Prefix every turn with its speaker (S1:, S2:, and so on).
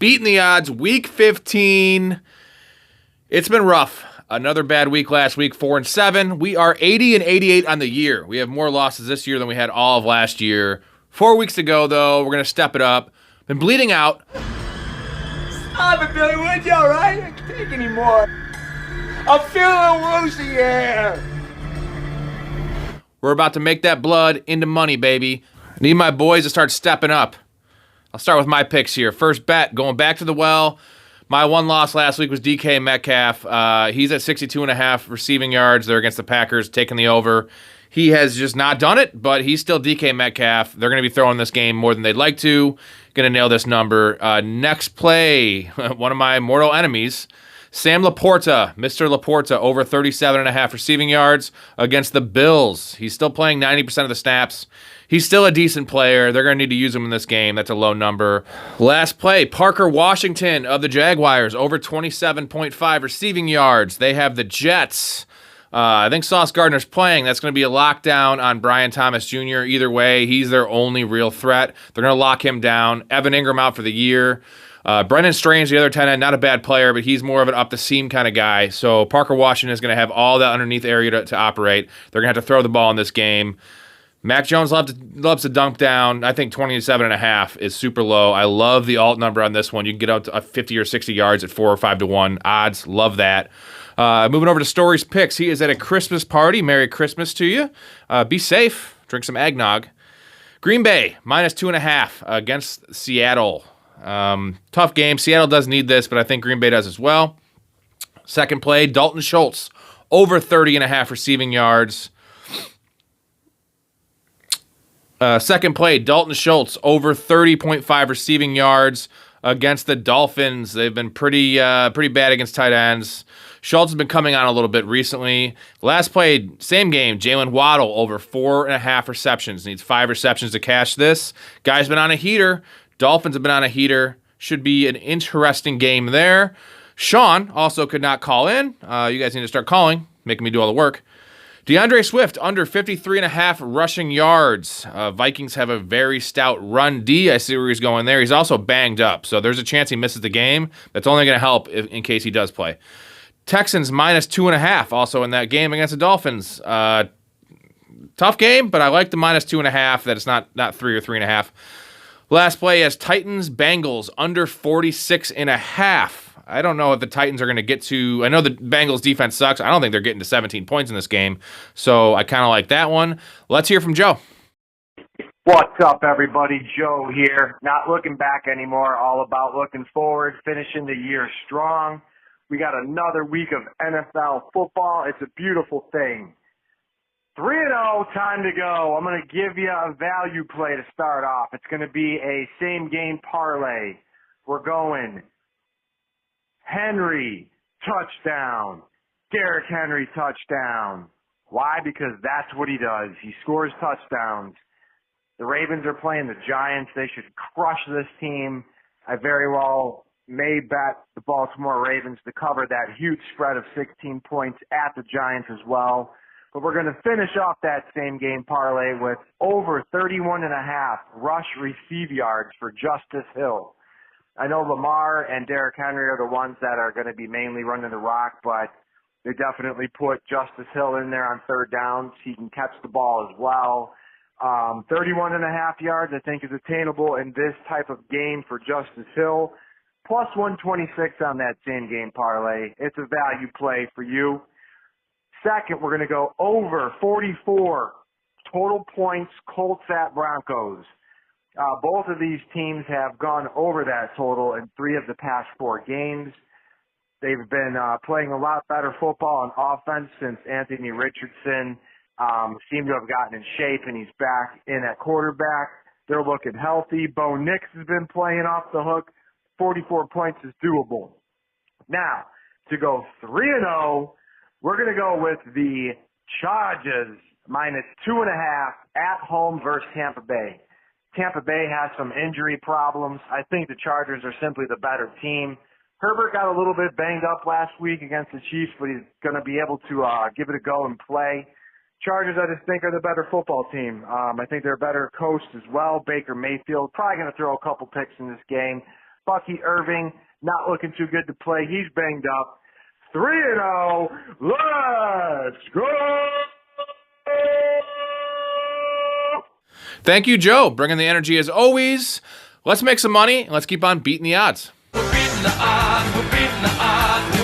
S1: Beating the odds, week 15. It's been rough. Another bad week last week, 4-7. We are 80-88 on the year. We have more losses this year than we had all of last year. 4 weeks ago, though, we're going to step it up. Been bleeding out.
S2: Stop it, Billy. Would you, all right? I can't take anymore. I'm feeling a little woozy here.
S1: We're about to make that blood into money, baby. I need my boys to start stepping up. I'll start with my picks here. First bet, going back to the well. My one loss last week was DK Metcalf. He's at 62.5 receiving yards. They're against the Packers, taking the over. He has just not done it, but he's still DK Metcalf. They're going to be throwing this game more than they'd like to. Going to nail this number. Next play, one of my mortal enemies, Sam Laporta, Mr. Laporta, over 37.5 receiving yards against the Bills. He's still playing 90% of the snaps. He's still a decent player. They're going to need to use him in this game. That's a low number. Last play, Parker Washington of the Jaguars, over 27.5 receiving yards. They have the Jets. I think Sauce Gardner's playing. That's going to be a lockdown on Brian Thomas Jr. Either way, he's their only real threat. They're going to lock him down. Evan Ingram out for the year. Brendan Strange, the other tight end, not a bad player, but he's more of an up-the-seam kind of guy. So Parker Washington is going to have all that underneath area to operate. They're going to have to throw the ball in this game. Mac Jones loves to dunk down. I think 27.5 is super low. I love the alt number on this one. You can get out to 50 or 60 yards at 4 or 5 to 1 odds. Love that. Moving over to Story's picks. He is at a Christmas party. Merry Christmas to you. Be safe. Drink some eggnog. Green Bay, -2.5 against Seattle. Tough game. Seattle does need this, but I think Green Bay does as well. Second play, Dalton Schultz, over 30.5 receiving yards. Second play, Dalton Schultz, over 30.5 receiving yards against the Dolphins. They've been pretty bad against tight ends. Schultz has been coming on a little bit recently. Last play, same game, Jalen Waddle, over 4.5 receptions. Needs 5 receptions to cash this. Guy's been on a heater. Dolphins have been on a heater. Should be an interesting game there. Shawn also could not call in. You guys need to start calling, making me do all the work. DeAndre Swift, under 53.5 rushing yards. Vikings have a very stout run D. I see where he's going there. He's also banged up, so there's a chance he misses the game. That's only going to help in case he does play. Texans, -2.5, also in that game against the Dolphins. Tough game, but I like the -2.5, that it's not 3 or 3.5. Last play has Titans, Bengals, under 46.5. I don't know if the Titans are going to get to... I know the Bengals defense sucks. I don't think they're getting to 17 points in this game. So I kind of like that one. Let's hear from Joe.
S3: What's up, everybody? Joe here. Not looking back anymore. All about looking forward, finishing the year strong. We got another week of NFL football. It's a beautiful thing. 3-0, time to go. I'm going to give you a value play to start off. It's going to be a same-game parlay. We're going Henry, touchdown. Derrick Henry, touchdown. Why? Because that's what he does. He scores touchdowns. The Ravens are playing the Giants. They should crush this team. I very well may bet the Baltimore Ravens to cover that huge spread of 16 points at the Giants as well. But we're going to finish off that same game parlay with over 31.5 rush receive yards for Justice Hill. I know Lamar and Derrick Henry are the ones that are going to be mainly running the rock, but they definitely put Justice Hill in there on third down so he can catch the ball as well. 31.5 yards I think is attainable in this type of game for Justice Hill. Plus 126 on that same game parlay. It's a value play for you. Second, we're going to go over 44 total points Colts at Broncos. Both of these teams have gone over that total in 3 of the past 4 games. They've been playing a lot better football on offense since Anthony Richardson seemed to have gotten in shape and he's back in at quarterback. They're looking healthy. Bo Nix has been playing off the hook. 44 points is doable. Now, to go 3-0, we're going to go with the Chargers -2.5 at home versus Tampa Bay. Tampa Bay has some injury problems. I think the Chargers are simply the better team. Herbert got a little bit banged up last week against the Chiefs, but he's going to be able to give it a go and play. Chargers, I just think, are the better football team. I think they're better coached as well. Baker Mayfield probably going to throw a couple picks in this game. Bucky Irving, not looking too good to play. He's banged up. 3-0. Let's go!
S1: Thank you, Joe. Bringing the energy as always. Let's make some money and let's keep on beating the odds.
S4: We're beating the odds. We're beating the odds.